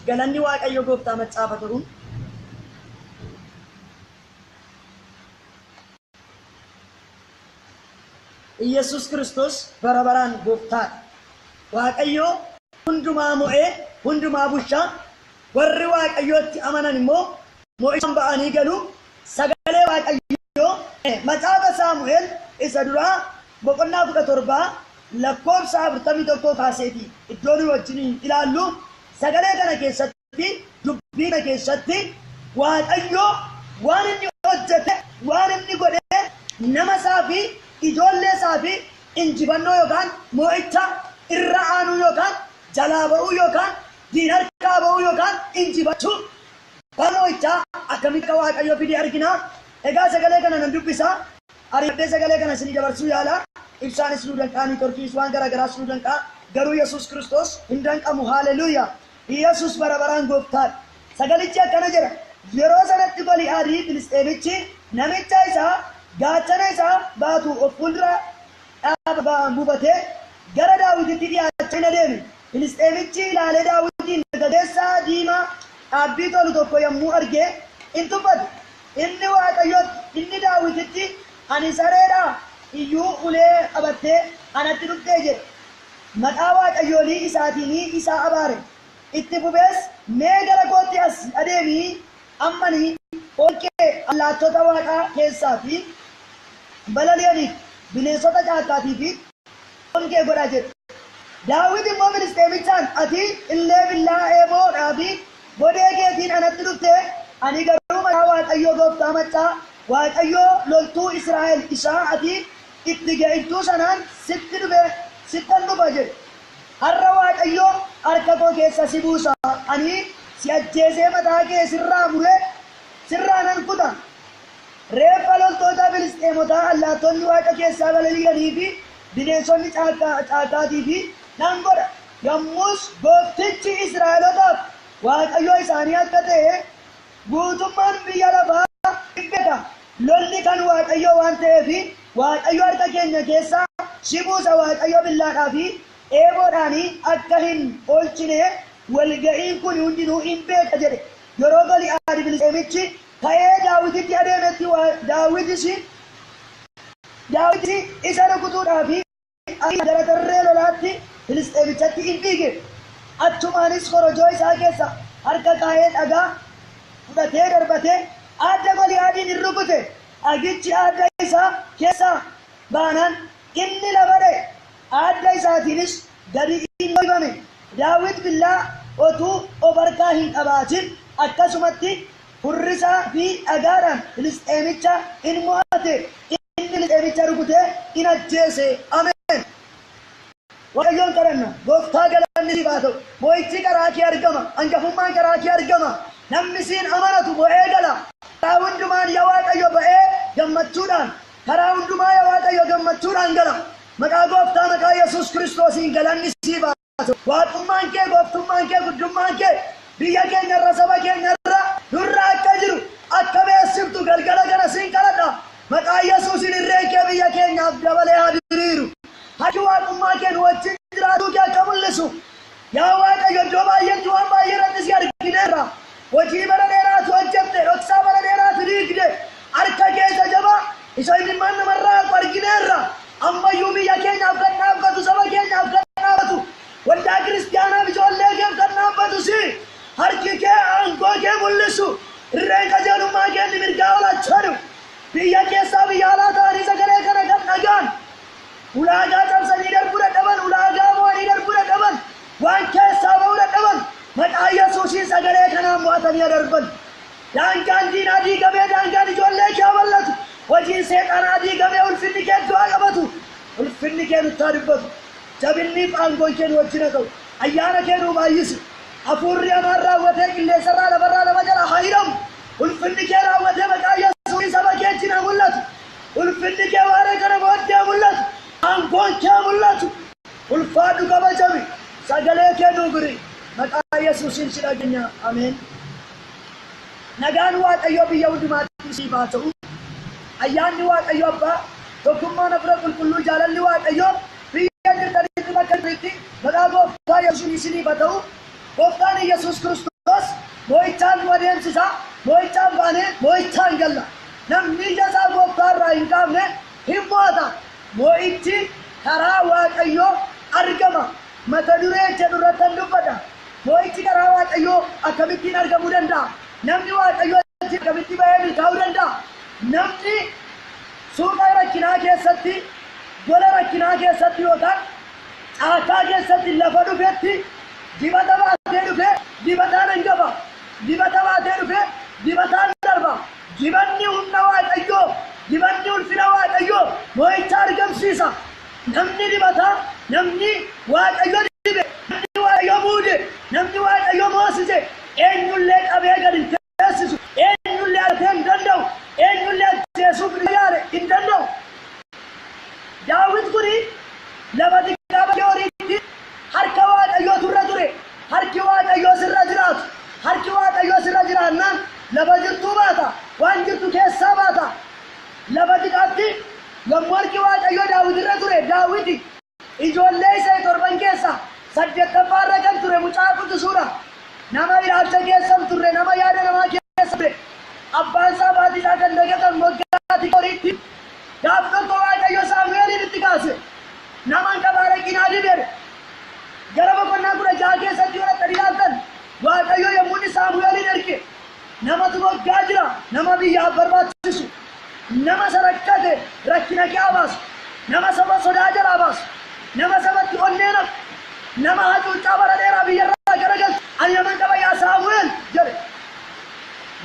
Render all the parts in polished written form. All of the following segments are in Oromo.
galanni waaqayyo gooftaa macaafa ta'uun Yesus Kristos barabaraan gooftaa waaqayyo hundumaa mo'ee hundumaa bulchaa warri waaqayyootti amanan immoo mo'ichaan ba'anii galu sagalee waaqayyo macaafa Saamu'eel isa duraa boqonnaa 17 lakkoofsa 41 kaaseeti iddoon wajjin ilaallu sagalee kana keessatti dubbii kana keessatti waaqayyo waan inni hojjete waan inni godhe nama isaa fi ijoollee isaa fi injifannoo yookaan mo'icha irra aanuu yookaan jalaa ba'uu yookaan diinarkaa ba'uu yookaan injifachuu mo'icha akkamitti waaqayyo fidee argina. Egaa sagalee kana nan dubbisa ariifadhee sagalee kana isinii dabarsuu yaala ibsaanis nu danqaanii torkiis waan garaagaraas nu danqaa garuu Yesus Kristos hin danqamu. Haalleluuyaa. Yesus barabaraan gooftaadha. Sagalichi akkana jedha yeroo sanatti Goli'aadii Filisxeemichi namicha isaa gaachana isaa baatu of fuuldura buufatee gara Daawititti dhiyaachaa hin adeeme. Filisxeemichi ilaalee Daawitiin gaggeessaa diimaa dhaabbii tolu tokko yommuu argee in tuffate. Inni waaqayyooti inni Daawititti ani sareedhaa iyyuu ulee qabattee anatti dhuftee jedhe. Maqaa waaqayyoolii isaatiin isaa abaare. Itti fufees mee gara kootti as adeemii ammanii olkee allaattota waaqaa keessaa fi balali'aniif bineensota caakkaatii fi olkee godha jedhe. Daawit immoo Filisxeemichaan ati illee billaa eeboodhaa fi bodee keetiin anatti dhuftee ani garuu maqaa waaqayyoo gooftaa maccaa waaqayyoo loltuu Israa'el isaa ati itti ge'ittuu sanaan sitti dhufe sittan dhufa jedhe. Har'a waaqayyoo harka koo keessa si buusa ani si ajjeesee mataa kee sirraa muree sirraa nan kuta reeffa loltoota Filisxeemotaa allaattonni waaqa keessaa balali'anii fi bineensonni caakaatii fi nan godha. Yommus gooftichi Israa'elootaaf Waaqayyo isaanii akka ta'e guutummaan biyya lafaa ni beeka. Lolli kan Waaqayyo waan ta'eef Waaqayyo harka keenya keessaa si buusa. Waaqayyo billaadhaa fi eeboodhaanii akka hin oolchine walga'iin kun hundinuu hin beeka jedhe. Yeroo Goli'aad Filisxeemichi ka'ee Daawititti adeemetti Daawiti isa rukutuudhaaf gara tarree lolaatti Filisxeemichatti hin fiige. Achumaanis korojoo isaa keessa harka kaa'ee dhagaa fudhatee darbatee adda Goli'aadin hin rukute. Dhagichi adda isaa keessaa baanaan inni lafa dha'e. Adda isaatiinis gadi hin dhoofame. Daawit billaa otuu of harkaa hin qabaatin akkasumatti furrisaa fi dhagaadhaan Filisxeemicha in mo'ate. Inni Filisxeemicha rukutee in ajjeese. Ameen. Waaqayyoon kadhanna. Gooftaa galanni siif haa ta'u. Mo'ichi karaa kee argama. Hangafummaan karaa kee argama. Namni siin amanatu mo'ee gala. Karaa hundumaan yaa Waaqayyo ba'ee gammachuudhaan, karaa hundumaa yaa Waaqayyo gammachuudhaan gala. Maqaa Gooftaa maqaa Yesuus Kiristoosiin galanni siif haa ta'u. Waaqummaan kee, gooftummaan kee, guddummaan kee biyya keenyarra, saba keenyarra nurra akka jiru akka beessiftu galgala kana siin kadhadha. Maqaa Yesuusiin irreen kee biyya keenyaaf dabalee haa diriiru. Harki waaqummaa kee nu wajjin jiraatuu kee akka mul'isu. Yaa Waaqayyo iddoo baay'eetti waan baay'ee irratti si argineerra. Hojii bara dheeraatu hojjette, dhoksaa bara dheeraatu diigde. Harka keessa jabaa isa imimmaan namarraa argineerra. Ammayyuu biyya keenyaaf kan dhaabbatu, saba keenyaaf kan dhaabbatu, waldaa kiristaanaaf ijoollee keef kan dhaabbatu si harki kee aangoo kee mul'isu. Irreen qajeelummaa kee inni mirgaa olachaa jiru. Biyya keessaa biyya alaa ta'anii sagalee kana kan dhagaan. Ulaagaa cabsanii darbuu dadhaban, ulaagaa mo'anii darbuu dadhaban, waan keessaa ba'uu dadhaban maqaa Yesuusiin sagalee kanaan mo'atanii darban. Daangaan diinaa diigamee, daangaan ijoollee kee bal'atu. Hojiin seexanaa diigamee ulfinni kee du'aa qabatu. Ulfinni kee nutti haa dubbatu. Jabinniif aangoon kee nu wajjin haa ta'u. Ayyaana kee nuu baay'isi. Hafuurri hamaan raawwatee qilleensarraa lafarraa lama jala haa hidhamu. Ulfinni kee raawwatee maqaa Yesuusiin saba keetiin haa mul'atu. Ulfinni kee waaree kana booddee haa mul'atu. Aangoon kee mul'atu. Ulfaadhu kabajami. Sagalee kee nuu guri. Maqaa Yesuusiin si dhageenya. Ameen. Nagaan Waaqayyoo biyya hundumaatti siif haa ta'u. Ayyaanni Waaqayyo Abbaa, tokkummaan Hafuura Qulqulluu, jaalalli Waaqayyoo biyya jirtanitti bakka jiranitti maqaa Gooftaa Yesuusiin isiniif haa ta'u. Gooftaan Yesuus Kiristoos mo'ichaan nu adeemsisa. Mo'ichaan baanee mo'ichaan galla. Namni ija isaa Gooftaa irraa hin qaabne hin mo'ata. Mo'ichi karaa Waaqayyoo argama. Mata duree jedhu irratti dubbadha. Mo'ichi karaa Waaqayyoo akkamittiin argamuu danda'a? Namni Waaqayyoo akkamitti ba'ee milkaa'uu danda'a? Namni suuqa rakkinaa keessatti, gola rakkinaa keessatti yookaan caakaa keessatti lafa dhufetti dibata baatee dhufe dibataan hangafa. Dibata baatee dhufe dibataan darba. Dibanni humna Waaqayyoo, dibanni ulfina Waaqayyoo mo'icha argamsiisa. Namni dibataa, namni Waaqayyo dibe, namni Waaqayyo muude, namni Waaqayyo moosise eenyullee qabee gad hin teessisu. Eenyullee argatee hin danda'u. Eenyullee ajjeesuuf hin danda'u. Daawit kuni lafa xiqqaa bakkee horiitti harka Waaqayyoo turre ture. Harki Waaqayyoo sirra jiraatu. Harki Waaqayyoo sirra jiraannaan lafa jirtuu baata. Waan jirtu keessaa baata. Lafa xiqqaatti yommuu harki Waaqayyoo Daawit irra ture, Daawit ijoollee isaa 7 keessa 8ffaa kan ture mucaa quxisuudha. Nama ilaalcha keessa turre, nama yaada namaa keessa ture. Abbaan isaa maatii isaa kan dagatan moggaatti horiitti gaaf tokko Waaqayyo Saamu'eelin itti kaase. Naman qabaa rakkinaa dibere. Gara boqonnaa 16 keessatti yoo dhaqanii ilaaltan Waaqayyo yommuu inni Saamu'eelin erge namatu moggaa jira, nama biyyaaf barbaachisu, nama sarakkate rakkina kee baasu, nama saba sodaa jalaa baasu, nama sabatti onnee naqu, nama hacuuccaa bara dheeraa biyyarraa garagalchu. Ani naman qaba yaa Saamu'eel jedhe.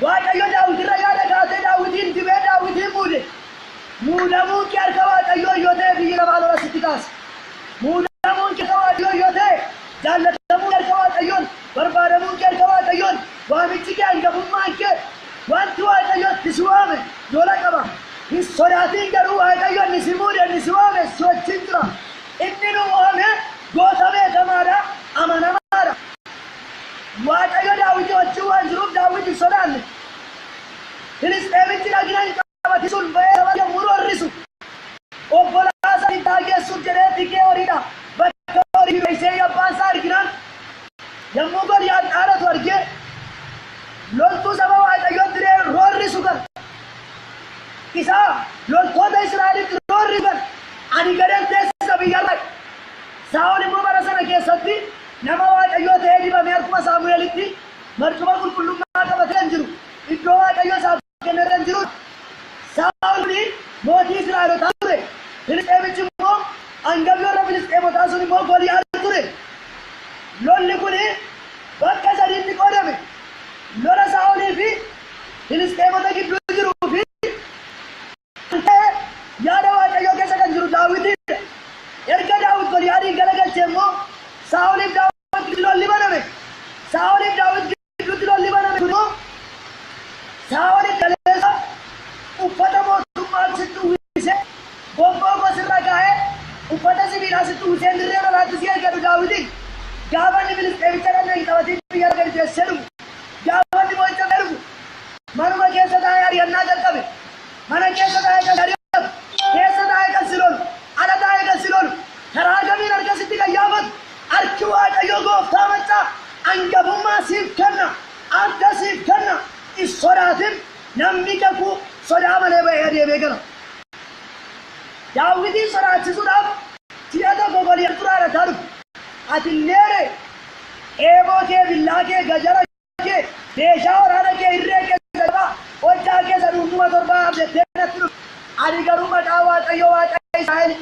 Waaqayyo Daawit irra yaada kaatee Daawitiin dibee Daawitiin muude. Muudamuun kee harka Waaqayyoo yoo ta'e biyyi lafaa lola sitti kaasa. Muudamuun kee harka Waaqayyoo yoo ta'e jaallatamuun harka Waaqayyoon, barbaadamuun kee harka Waaqayyoon, waamichi kee hangafummaan kee wanti Waaqayyootti si waame lola qaba hin sodaatin garuu waaqayyo inni si muude inni si waame si wajjin jira inni nu waame goota beekamaadha amanamaadha waaqayyo daawiti wajjin waan jiruuf daawiti sodaanne Filisxeemichi dhagina hin qabati sun ba'ee saba yommuu roorrisu obbolaasaa hin taageessuuf jedhee tikee horiidha bakka horii beeksee yabbaan isaa arginaan yommuu Goliyaad dhaalatu argee loltuu saba waaqayyootti roorrisu kan isaa loltoota Israa'elitti roorrisu kan ani gadeen teessisa biyyarra Saa'ol immoo bara sana keessatti nama waaqayyoo ta'ee dibamee harkuma Saamu'eelitti marcuma qulqullummaa qabatee hin jiru iddoo waaqayyoo isaaf kennee hin jiru Saa'ol mootii Israa'elotaa ture Filisxeemichi immoo hangafi warra Filisxeemotaa sun immoo Goliyaad ture lolli kun bakka sadiitti qoodame lola Saa'olii fi Filisxeemota gidduu jiruu fi yaada waaqayyoo keessa kan jiru Daawitiin erga Daawit Goliyaadiin galagalchee immoo Saa'oliif Daawit gidduutti lolli baname Saa'oliif Daawit gidduutti lolli baname kunoo Saa'oliif galeessa uffata mootummaa sitti uwwisee bobboo gosirra kaa'ee uffata sibiilaa sitti uwwisee dirree lolaatti si eeggatu Daawitiin gaafa inni Filisxeemicha dhandee hin qabatiin biyya argatu teessee dhufu gaafa inni boo'icha dhufu manuma keessa taa'ee ari'annaa jalqabe mana keessa taa'ee kan ari'atu keessa taa'ee kan si lolu ala taa'ee kan si lolu karaa kamiin harkasitti kan yaafatu harki waaqayyoo gooftaa maccaa hangafummaa siif kenna adda siif kenna hin sodaatin namni kakuu sodaa malee ba'ee adeemee gala Daawitiin sodaachisuudhaaf si'a tokko Goliyaad dura dhataa dhufu ati leere eeboo kee billaa kee gajara kee meeshaa waraana kee irree kee sadaba hojjaa kee saduumuma torbaa abdettee natti dhufu ani garuu maqaa waaqayyoo waaqa Israa'el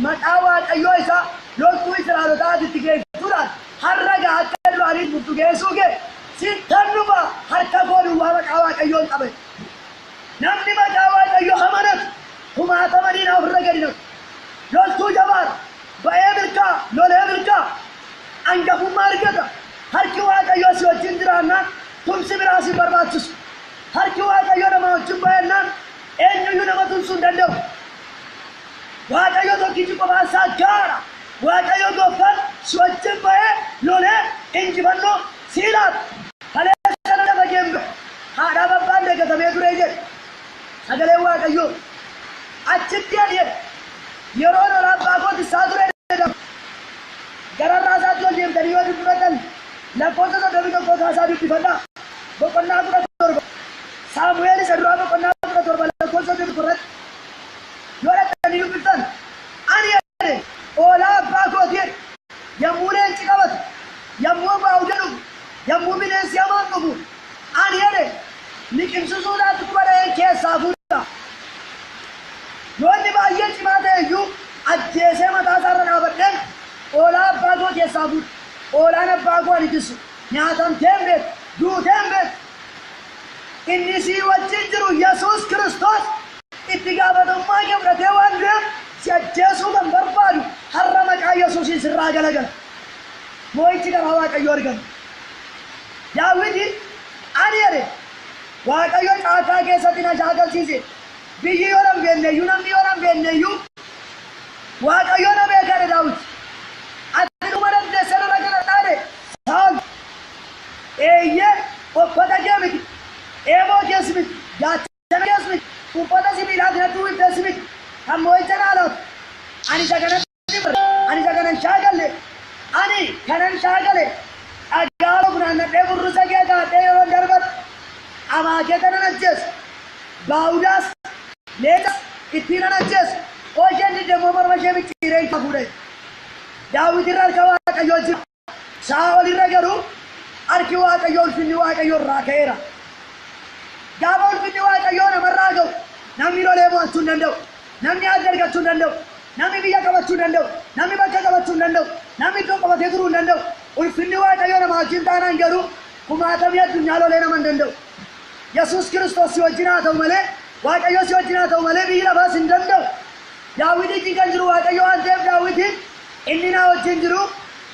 maqaa waaqayyoo isaa loltuu Israa'elotaa atitti geessuudhaan har'a gaa akka duraanii murtu geessuu kee sittan dhufa harka koo duwwaa maqaa waaqayyoon qabe namni maqaa waaqayyoo amanatu kumaatamaniin ofirra gadi naqu loltuu jabaadha ba'ee milkaa lolee milkaa hangafummaa argata harki waaqayyoo si wajjin jiraannaan tumsi biraa si barbaachisu harki waaqayyoo nama wajjin ba'ennaan eenyuyyuu nama tumsuu hin danda'u waaqayyoo tokkichi qofaan isaa gaara waaqayyoo gooftaan si wajjin ba'ee lolee injifannoo sii laata kaleessa sana lafa geembe haadhaa babbaan deeggatamee ture jedhe sagaleen waaqayyoo achitti ani yeroo lolaa abbaa kooti isaa ture gararraa isaatti ol deemtanii yoo dubbatan lakkoofsa soddomii tokko kaasaa dubbifadhaa boqonnaa 17 Saamu'eel isa duraa boqonnaa 17 lakkoofsa 11 yoo dhaqqanii dubbiftan ani jedhe oolaa abbaa kooti yommuu leenci qabatu yommuu baa'uudha dhufu yommuu bineensi hamaan dhufu ani jedhe liqimsisuudhaatti kuma dha'een keessaa fuudha yoo inni baay'ee cimaa ta'e iyyuu ajjeesee mataa isaarra dhaabadheen oolaa abbaa koo keessaa fuudha oolaan abbaa koo ani tisu nyaatamtee hin beeku duutee hin beeku inni sii wajjin jiru Yesuus Kiristoos itti gaafatamummaa kee fudhatee waan du'eef si ajjeesuu kan barbaadu har'a maqaa Yesuusiin sirraa galagala moo'ichi karaa waaqayyoo argama Daawitiin ani jedhe waaqayyo caakaa keessatti na shaakalsiise biyyi yoo nan beekneyyuu namni yoo nan beekneyyuu waaqayyo na beekadhe Daawit ati dhuma dandeesse narra kana dhaane Saa'ol eeyyee uffata kee miti eeboo kees miti gaachana kees miti uffata sibiilaa kanatti uwwiftees miti kan moo'icha naalaatu ani isa kanatti bare ani isa kanan shaagalle ani kanan shaagale dhaggaala funaannadhee burrusa kee kaadhee yeroo darbatu amaakee kanan ajjeesu baawudaas leechas ittiin an ajjeesu osheen diddeemmoo morma ishee micciiree isa fuudhe Daawit irra harka waaqayyoo jira Saa'ol irra garuu harki waaqayyoo ulfinni waaqayyoo irraa ka'eera gaafa ulfinni waaqayyoo namarraa ga'u namni lolee mo'achuu hin danda'u namni adda argachuu hin danda'u namni biyya qabachuu hin danda'u namni bakka qabachuu hin danda'u namni iddoo qabatee turuu hin danda'u ulfinni waaqayyoo nama wajjin taanaan garuu kumaatamii addunyaa lolee nama hin danda'u Yesuus Kiristoos si wajjin haa ta'u malee waaqayyoo si wajjin haa ta'u malee biyyi lafaas hin danda'u Daawitiin kan jiru waaqayyoo waan ta'eef Daawitiin inni na wajjin jiru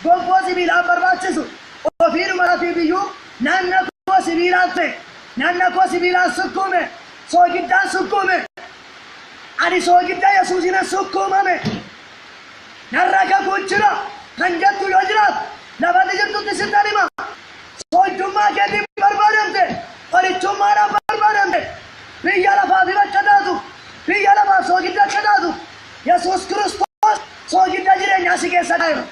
gonfoo sibiilaan barbaachisu ofiidhuma latii biyyuu naanna koo sibiilaan ta'e naanna koo sibiilaan sukkuume soogidaan sukkuume ani soogiddaa Yesuusin sukkuumame narra kakuu jira kan jettu yoo jiraatu lafatti jirtutti sitti hima soojjummaa keetiin barbaadamte qorichummaadhaan barbaadamte biyya lafaaf bakka taatu biyya lafaaf soogidda akka taatu Yesuus Kiristoos soogidda jireenyaa si keessa kaa'eera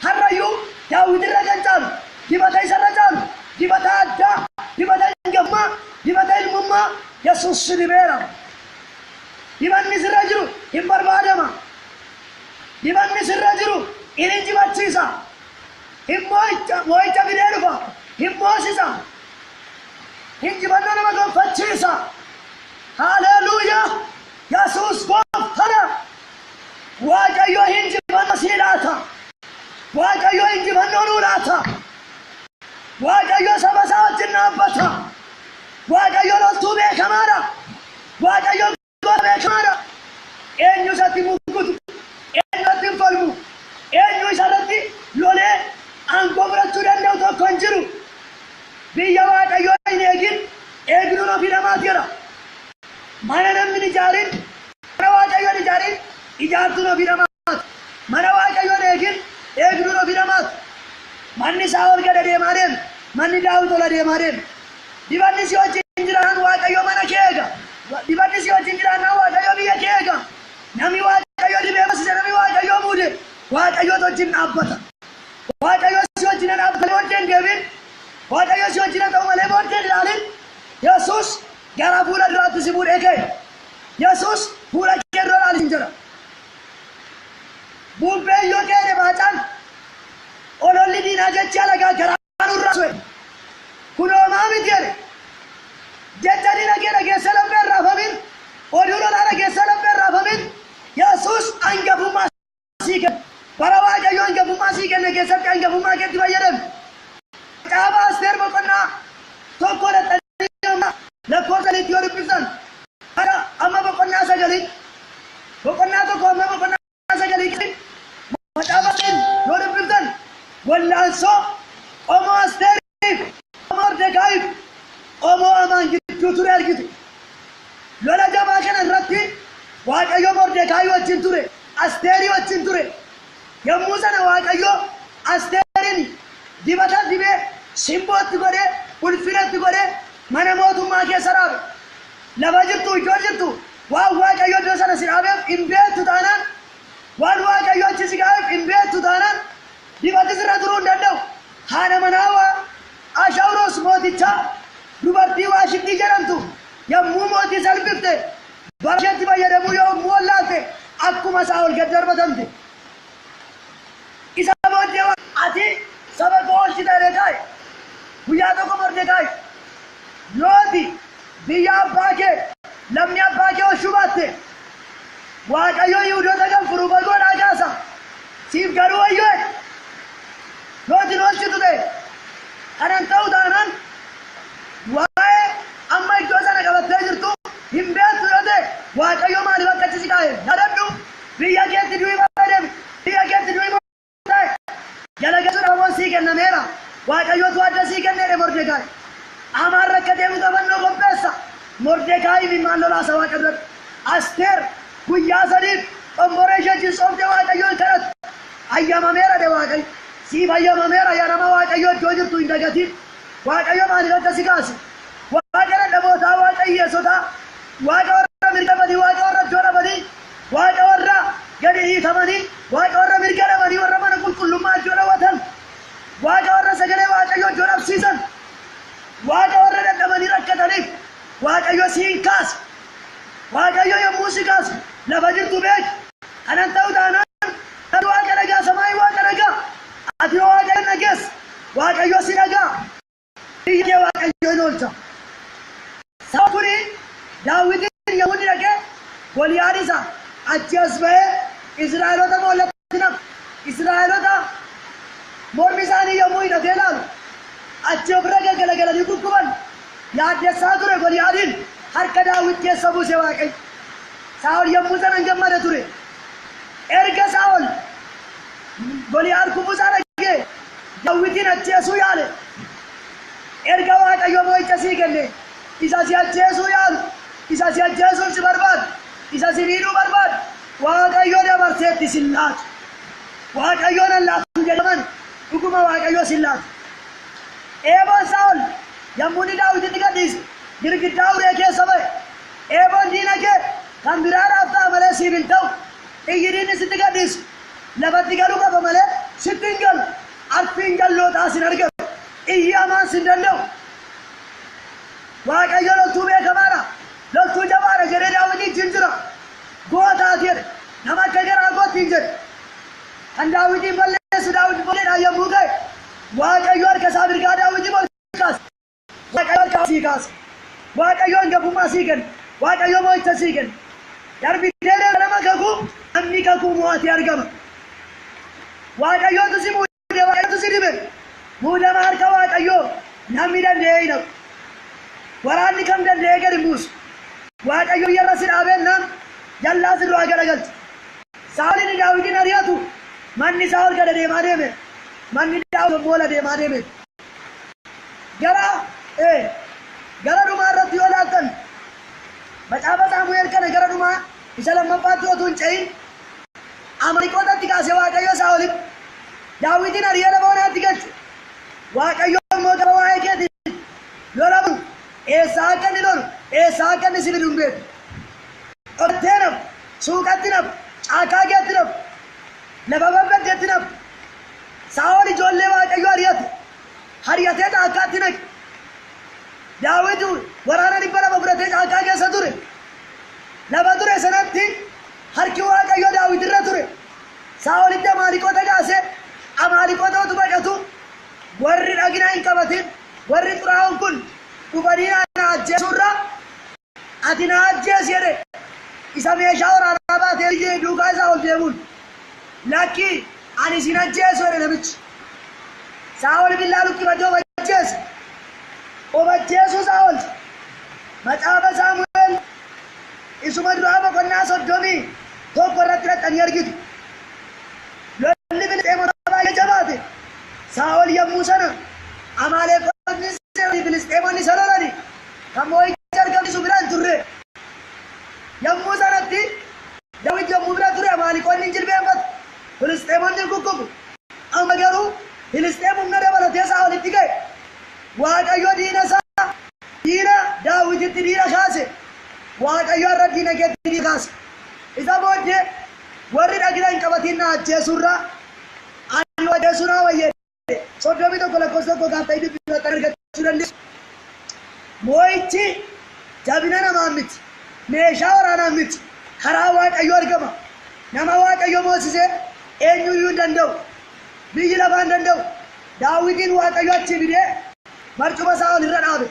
harrayyuu Daawitirra kan caalu dibata isarra caalu dibata addaa dibata hangafummaa dibata ilmummaa Yesuus si dibeera dibanni sirra jiru hin barbaadama dibanni sirra jiru hin injifachiisa hin moo'icha fidee dhufa hin moosisa injifannoo nama gonfachiisa haleluuyaa Yesuus gooftana Waaqayyo injifannoo sii laata Waaqayyo injifannoo nuu laata Waaqayyo saba isaa wajjin dhaabbata Waaqayyo loltuu beekamaadha Waaqayyo goota beekamaadha eenyu isatti mukutu eenyu isatti hin falmu eenyu isarratti lolee aangoo fudhachuu danda'u tokko hin jiru biyya Waaqayyo hin eegin eegnuun ofii namaati jedha mana namni hin ijaarin mana Waaqayyo hin ijaarin ijaartuun ofii namaati mana Waaqayyo hin eegin eegnuun ofii namaati manni Saa'ol gad deemaa deema manni Daawit ol deemaa deema dibanni si wajjin jiraan Waaqayyo mana kee eega dibanni si wajjin jiraan Waaqayyo biyya kee eega namni Waaqayyo dibee barsiise namni Waaqayyo muude Waaqayyo wajjin dhaabbata Waaqayyo si wajjin dhaabbata booddeen deebiin Waaqayyo si wajjin ta'u malee booddeen ilaalin Yesuus gara fuula duraatti si fuudhee ka'e Yesuus fuula kee dura ilaalin jedha bubbeen yoo ka'e baacaan ololli diinaa jecha lagaa garaa nurraa su'e kunoo maamiti jedhe jecha diina kee dhageessa laphee raafamin oduu lolaa dhageessa laphee raafamin Yesuus hangafummaa sii kenne bara Waaqayyo hangafummaa sii kenne keessatti hangafummaa keetti fayyadame Caaba Asteer boqonnaa tokko dhaxxanii lakkoofsa liitti yoo dubbisan amma boqonnaa sagalii boqonnaa tokko amma boqonnaa sagalii macaafatiin yoo dubbisan wallaansoo qomoo Asteeriif qomoo Mordekaayiif qomoo Amaan gidduu ture argitu lola jabaa kana irratti Waaqayyo Mordekaayii wajjin ture Asteerii wajjin ture yommuu sana Waaqayyo Asteerin dibata dibee simbootti godhee ulfinatti godhee mana mootummaa keessa dhaabe lafa jirtu iddoo jirtu waan Waaqayyo iddoo sana si dhaabeef hin beektu taanaan waan Waaqayyo achi si dhaabeef hin beektu taanaan dibati sirra turuu hin danda'u haadha manaa Ashawuroos mootichaa dubartii Waashingtii jedhamtu yommuu mootii salphifte bara isheetti fayyadamuu yommuu wallaalte akkuma Saa'ol gad darbatamte isa booddee ati saba koo oolchite Mordekaayi guyyaa tokko Mordekaayi yooti biyya abbaa kee lammii abbaa kee oolchuu baatte Waaqayyo Yihuudoota kan furuu balgoodhaa kaasa siif garuu wayyoo yooti oolchitu ta'e kanan ta'u taanaan waa'ee amma iddoo sana qabattee jirtu hin beektu yoo ta'e Waaqayyo maaliif akkatti si kaa'e yaadadhu biyya keetti du'i barbaadame biyya keetti du'i ta'e jala geessuudhaaf sii kennameera Waaqayyootu adda sii kenneedhe Mordekaayi amaan rakkatee muuxannoo qopheessa Mordekaayiif ilmaan lolaasa Waaqa duratti Asteer guyyaa sadiif xomboree ishee jisoomte Waaqayyoon kadhatu ayyamameera de Waaqayyo siif ayyamameera yaa nama Waaqayyo iddoo jirtu hin dagatiin Waaqayyo maaliif akka si kaase Waaqa dadhabootaa Waaqa hiyyeessotaa Waaqa warra mirga badii Waaqa warra iddoo dhabanii Waaqa warra gadi hiitamanii Waaqa warra mirga dhabanii warra mana qulqullummaa iddoo dhawwatan Waaqa warra sagalee Waaqayyo iddoo dhabsiisan Waaqa warra dadhabanii rakkataniif Waaqayyo siin kaase Waaqayyo yommuu si kaase lafa jirtu beek kanan ta'u taanaan kan Waaqa dhagaa samaayii Waaqa dhagaa ati yoo Waaqa dhageessa Waaqayyo si dhagaa biyya kee Waaqayyo hin oolcha saba kuni Daawitiin yommuu dhaqee Goliyaad isa achi as ba'ee Israa'eloota moollatti naqa Israa'eloota mormi isaanii yommuu hidhatee ilaalu achi ofirra gaggalanii gugguban yaaddessaa ture Goliyaadiin harka Daawit keessa buuse Waaqayyo Saa'ol yommuu sana hin gammada ture erga Saa'ol Goliyaad kufuusaa dhagee Daawitiin ajjeesuu yaale erga Waaqayyo moo'icha sii kenne isa si ajjeesuu yaalu isa si ajjeesuun si barbaadu, isa si miidhuu barbaadu, Waaqayyo dabarseetti sin laatu. Waaqayyoon hin laatu jedhaman dhuguma Waaqayyo sin laatu. Eeboon Saa'ol yommuu inni Daawititti gadhiise girgiddaa uree keessa ba'e. Eeboon diina kee kan biraadhaaf ta'a malee siif hin ta'u. Xiyyidiinni sitti gadhiisu lafatti galuu qaba malee sitti hin galu. Arfiin jallootaa sin argamu. Iyyi hamaan sin danda'u. Waaqayyo loltuu beekamaadha. Loltuu jabaadha jedhee Daawitiin jira. Gootaati jedhe. Nama akka garaa gootiin jedhe. Kan Daawitiin balleessu Daawit bolleedhaan yommuu ga'e Waaqayyo harka isaa mirgaa Daawitiin ol kaase. Waaqayyo harka sii kaase. Waaqayyo hangafummaa sii kenne. Waaqayyo mo'icha sii kenne. Darbi deebi'ee nama kakuu namni kakuu mo'atee argama. Waaqayyootu si muude Waaqayyootu si dibe. Muudama harka Waaqayyoo namni danda'ee hin hafu. Waraanni kam danda'ee gadi hin buusu. Waaqayyo yerra si dhaabennaan jallaa si duraa garagalcha. Saa'olin Daawitin ari'atu manni Saa'ol gada deemaa deeme. Manni Daawit moola deemaa deeme. Gara dhumaa irratti yoo laattan macaafa Saamu'eel kana gara dhumaa isa lammaffaatti otoo hin ce'in Amaaleqootatti kaasee Waaqayyo Saa'olitti Daawitin ari'ee lafa onaatti galche. Waaqayyo immoo gaba waa'ee keetiin lolamu eessaa akka inni lolu eessaa akka inni si fidu hin beeku. Dhokattee nafu, suuqatti nafu, caakkaa keetti nafu, lafa babbadeetti nafu. Saa'ol ijoollee Waaqayyo ari'atee caakkaatti naqe. Daawit waraana 200 fudhatee caakkaa keessa ture. Lafa ture sanatti harki Waaqayyo Daawit irra ture. Saa'olitti Amaaleqoota kaasee Amaaleqoota utuu baqatu warri dhagina hin qabatin warri xuraa'oon kun dhufanii na ajjeesuurra ati na ajjeesi jedhe. Isa meeshaa waraanaa baatee duukaa isaa ol deemuun lakki ani sin ajjeesu jedhe namichi. Saa'ol billaa luqqifate of ajjeese. Of ajjeesuu Saa'ol macaafa Saamu'eel isuma duraa boqonnaa 31 irratti hidhatanii argitu. Lolli Filisxeemota baay'ee jabaate. Saa'ol yommuu sana Amaaleqoonni Filisxeemonni isa lolani kan moo'icha argamsiisu biraan turre. Yommuu sanatti Daawit yommuu bira ture Amaaleqoonni hin jilbeenfatu. Filisxeemonni kukkufu. Amma garuu Filisxeem humna dabalatee Saa'olitti ga'e. Waaqayyo diina isaa diina Daawititti diina kaase. Waaqayyo irra diina keetti diina kaase. Isa booddee warri dhagina hin qabatin na ajjeesuurraa ani ajjeesuu naa wayyeedhe. 31 lakkoofsa tokko gaafa inni biyyootaan argachuu dandeessu. Moo'ichi jabina namaa miti. Meeshaa waraanaa miti. Karaa Waaqayyo argama. Nama Waaqayyo moosisee eenyuyyuu hin danda'u. Biyyi lafaa hin danda'u. Daawitiin Waaqayyo achi fidee marcuma Saa'ol irra dhaabe.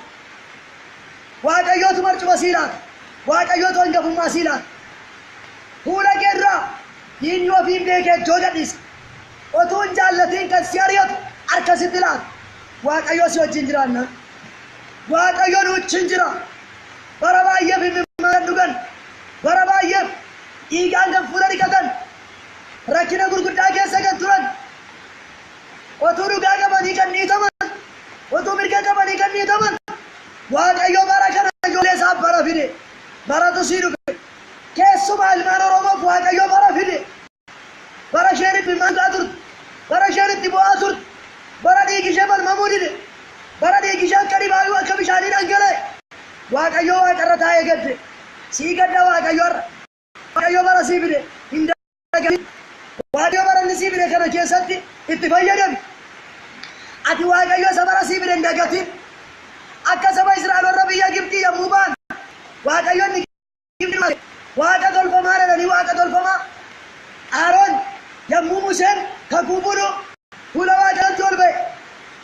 Waaqayyootu marcuma sii laata. Waaqayyootu hangafummaa sii laata. Fuula kee irraa diinni ofiin beekee ijoo gadhiisa. Otuu hin jaallatiin kan si ari'atu harka sitti laata. Waaqayyo si wajjin jiraanna. Waaqayyo nu wajjin jira. Bara baay'eef imimmaan dhugan. Bara baay'eef dhiigaan kan fuula dhiqatan. Rakkina gurguddaa keessa kan turan. Otuu dhugaa qabanii kan dhiitaman. Otuu mirga qabanii kan dhiitaman. Waaqayyo bara kana ijoollee isaa bara fide. Baratu sii dhufe. Keessumaa ilmaan Oromoof Waaqayyo bara fide. Bara isheen itti mangaa turte. Bara isheen itti bu'aa turte. Bara dhiigi ishee balmamuu dide. Bara dhiigi ishee akka dhibaayuu akka bishaanii dhangala'e. Waaqayyo waaqarra taa'ee gadde. Sii gadda Waaqayyo irra. Waaqayyo bara sii fide. Hin dagatin. Waaqayyo bara inni sii fide kana keessatti itti fayyadami. Ati Waaqayyo isa bara sii fide hin dagatin. Akka saba Israa'el warra biyya Gibxii yommuu ba'an Waaqayyo inni Gibxii Waaqa tolfamaa jedhanii Waaqa tolfamaa. Aroon yommuu Museen kakuu bulu fuula Waaqayyootti ol ba'e.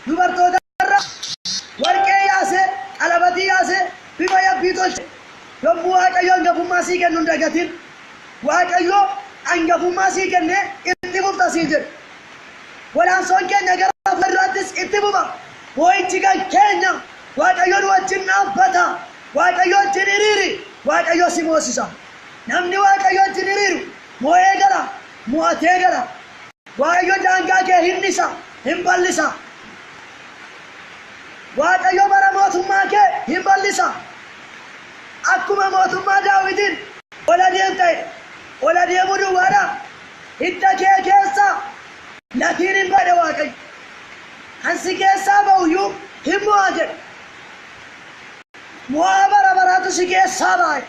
Dubartoota irra warqee yaasee qalabatii yaasee bifa yabbii tolche. Yommuu Waaqayyo hangafummaa sii kennu hin dagatin. Waaqayyo hangafummaa sii kennee itti fufta sii jedhe. Walaansoon keenya gara fuulduraattis itti fufa. Moo'ichi kan keenya Waaqayyo nu wajjin dhaabbata. Waaqayyo wajjin hiriiri. Waaqayyo si moosisa. Namni Waaqayyo wajjin hiriiru moo'ee gala, mo'atee gala. Waaqayyo daangaa kee hin dhisa, hin bal'isa. Waaqayyo bara mootummaa kee hin bal'isa. akkuma mootummaa Daawitiin ola deemte ola deemuu duwwaadha hidda kee keessa latiin hin badhe Waaqayyo hansi keessaa ba'uyyuu hin mo'a jedhe mo'a bara baraatu si keessaa baa'e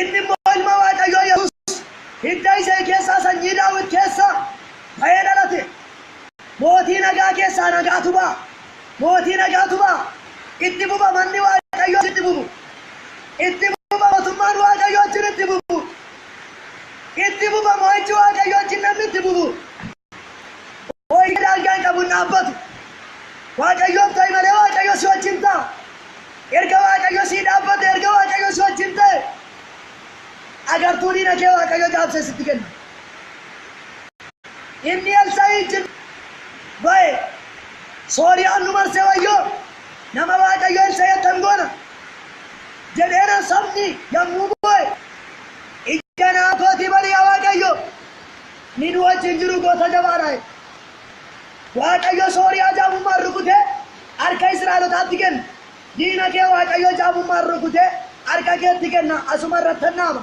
inni immoo ilma Waaqayyoo Yesuus hidda isee keessaa sanyii Daawit keessaa ba'ee dhalate mootii nagaa keessaa nagaatu ba'a mootii nagaatu ba'a itti buba manni Waaqayyoo itti bubu itti buba mootummaan Waaqayyoo itti bubu itti buba mo'ichi Waaqayyoo namni itti bubu mo'ichi daangaan qabu dhaabbatu Waaqayyoof ta'i malee Waaqayyo si wajjin ta'a erga Waaqayyo si dhaabbate erga Waaqayyo si wajjin ta'e agartuu diina kee Waaqayyo jaabsee sitti kenna inni Elsaa'iin ba'e Sooriyaan nu marsee wayyoo nama Waaqayyo Elsaa'iin goona jedheena sabni yommuu bu'e ija naafootii bari'a Waaqayyo ni nu wajjin jiru goota jabaadha Waaqayyo Sooriyaa jaabummaan rukutee harka Israa'elotaatti kenna diina kee Waaqayyo jaabummaan rukutee harka keetti kenna asuma irratti naama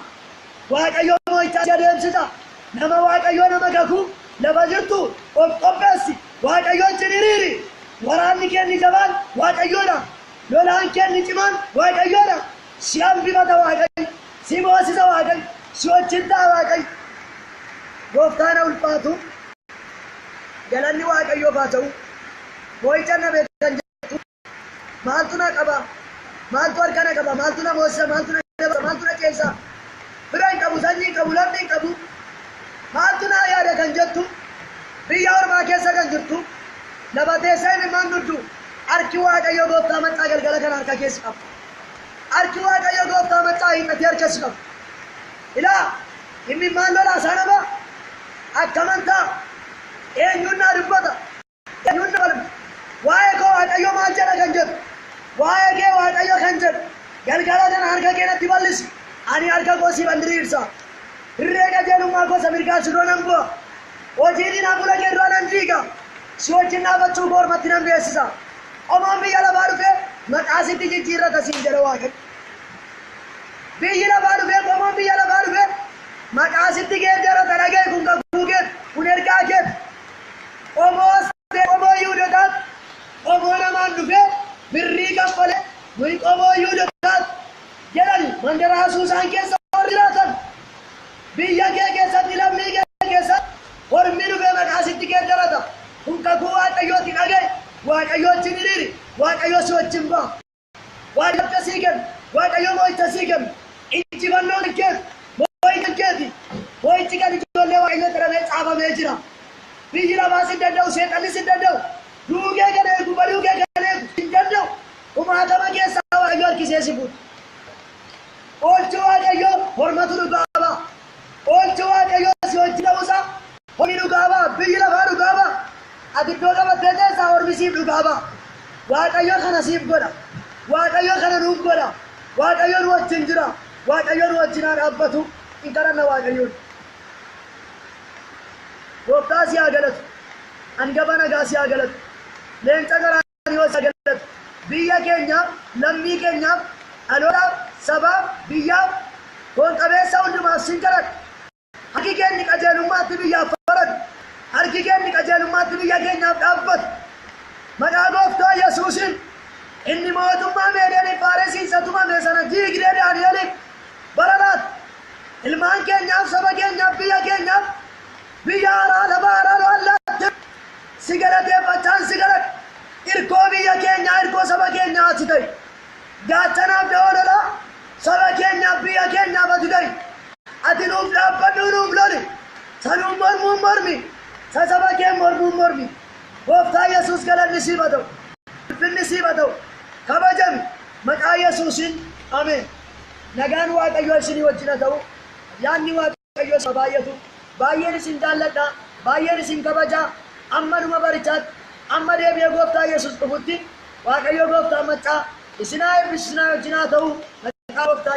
Waaqayyo mo'icha adeemsisa nama Waaqayyo nama kakuu lafa jirtu qopheessi Waaqayyo hiriiri waraanni kenni jabaan Waaqayyoodha lolaan kenni cimaan Waaqayyoodha si hambifata Waaqayyo si moosisa Waaqayyo si wajjin ta'a Waaqayyo gooftaan ulfaatu galanni Waaqayyoof haa ta'u mo'icha na beekan jettu maaltu na qaba maaltu harka na qaba maaltu na moosisa maaltu na dabasa maaltu na ceesa fira hin qabu sanyii hin qabu lamni hin qabu maaltu na yaada kan jettu biyya ormaa keessa kan jirtu lafa teessee imimmaan duddu harki Waaqayyo gooftaa maccaa galgala kana harka keessa qabu harki Waaqayyo gooftaa maccaa hiiqatee harka keessa qabu ilaa imimmaan lolaa sana ba akkamantaa eenyuun naa dubbata eenyuun na balma waa'ee koo Waaqayyo maal jedha kan jedhu waa'ee kee Waaqayyo kan jedhu galgala kana harka keenatti bal'isi ani harka koo siif diriirsa irree qajeelummaa gosa mirgaa si dura nan bu'a hojiin naafula kee dura nan diiga si wajjin dhaabachuu koo ormatti nan beeksisa omoon biyya lafaa dhufee maqaa sitti jijjiirrata siin jedha Waaqayyo biyyi lafaa dhufee omoon biyya lafaa dhufee maqaa sitti geeddarata dhagee kun kakuu keet kun ergaa keet omoo Yihuudootaat omoo namaan dhufee birrii kaffale nuyi omoo Yihuudootaat jedhani mandara Asuusaan keessa warri jiraatan biyya kee keessatti lammii kee keessatti hormi dhufee maqaa sitti geeddarata kun kakuu Waaqayyooti dhagaye Waaqayyo wajjin hiriiri Waaqayyo si wajjin ba'a Waaqayyo sii kenna Waaqayyo mo'icha sii kenna injifannoon keeti mo'icha keeti mo'ichi kan ijoollee Waaqayyo xiramee caafamee jira biyyi lafaa si danda'u seexanni si danda'u duugee kan eegu baduugee kan eegu si danda'u kumaatama keessaa Waaqayyo harkisee si fuudha oolchi Waaqayyo hormatu dhugaa ba'a oolchi Waaqayyo si wajjin ta'uusaa hormi dhugaa ba'a biyyi lafaa dhugaa ba'a ati iddoo qabattee teessaa hormi siif dhugaa ba'a Waaqayyo kana siif godha Waaqayyo kana nuuf godha Waaqayyo nu wajjin jira Waaqayyo nu wajjin haa dhaabbatu hin kadhanna Waaqayyoon gooftaa si haa galatu hangafa nagaa si haa galatu leenca garaanii si haa galatu biyya keenyaaf lammii keenyaaf dhalootaaf sabaaf biyyaaf foon qabeessa hundumaaf sin kadhadha harki keenni qajeelummaatti biyyaaf faradu harki keenni qajeelummaatti biyya keenyaaf dhaabbatu maqaa gooftaa Yesuusiin inni mootummaa Meediyaniif Faaresiin tumame sana diigdee Daani'eliif bararaat ilmaan keenyaaf saba keenyaaf biyya haaraa lafa haaraa lo'allaatti si galateeffachaan si galadha irkoo biyya keenyaa irkoo saba keenyaa ati ta'i gaachanaaf da'oo lolaa saba keenyaaf biyya keenyaaf ati ta'i ati nuuf dhaabbadhu nuuf loli sanuun mormuun mormi sa saba keen mormuun mormi gooftaa Yesuus galanni siif haa ta'u ulfinni siif haa ta'u kabajami maqaa Yesuusiin ameen nagaan Waaqayyo isinii wajjin haa ta'u yaadni Waaqayyo isa baay'atu baay'een isin jaalladha baay'een isin kabaja amma numa barichaatti amma deebi'ee gooftaa Yesuus dhufutti Waaqayyo gooftaa maccaa isin haa eebbisu isin haa wajjin haa ta'u maqaa gooftaa